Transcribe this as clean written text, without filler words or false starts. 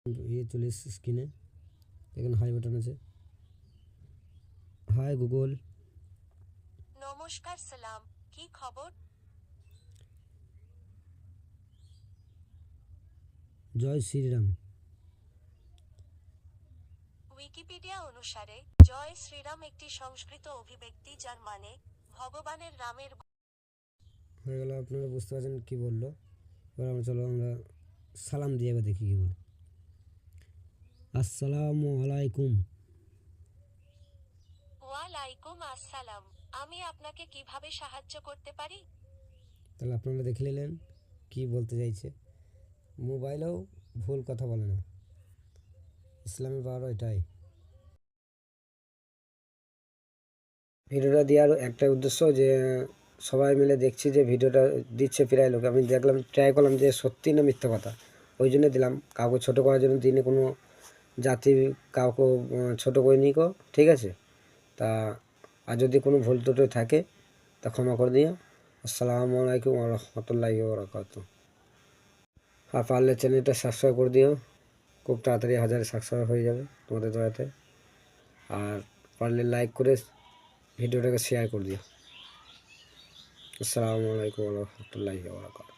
চলে এসেছে স্ক্রিনে, এখানে হাই বাটন আছে। Hi Google. নমস্কার সালাম, কি খবর? জয় শ্রীরাম। উইকিপিডিয়া অনুসারে জয় শ্রীরাম একটি সংস্কৃত অভিব্যক্তি যার মানে ভগবানের রামের। হয়ে গেল, আপনারা বুঝতে পারছেন কি বললো। এবার আমরা সালাম দিয়ে এবার দেখি কি বলে। আসসালামু আলাইকুম। ওয়ালাইকুম আসসালাম, আমি আপনাকে কিভাবে সাহায্য করতে পারি? তাহলে আপনারা দেখে নিলেন কি বলতে চাইছে। মোবাইলেও ভুল কথা বলে না, ইসলামের পাওয়ার এটাই। ভিডিওটা দেওয়ার একটা উদ্দেশ্য যে সবাই মিলে দেখছি যে ভিডিওটা দিচ্ছে প্রায় লোক, আমি দেখলাম ট্রাই করলাম যে সত্যি না মিথ্যা কথা, ওই জন্য দিলাম। কাউকে ছোটো করার জন্য দিনে কোনো জাতি কাউকে ছোটো করে নিকো, ঠিক আছে? তা আর যদি কোনো ভুল ত্রুটি থাকে তা ক্ষমা করে দিও। আসসালামু আলাইকুম ওয়া রাহমাতুল্লাহি ওয়া বারাকাতুহু। আর পারলে চ্যানেলটা সাবস্ক্রাইব করে দিও, খুব তাড়াতাড়ি 1000 সাবস্ক্রাইব হয়ে যাবে তোমাদের দয়াতে। আর পারলে লাইক করে ভিডিওটাকে শেয়ার করে দিও। আসসালামু আলাইকুম ওয়া রাহমাতুল্লাহি ওয়া বারাকাতুহু।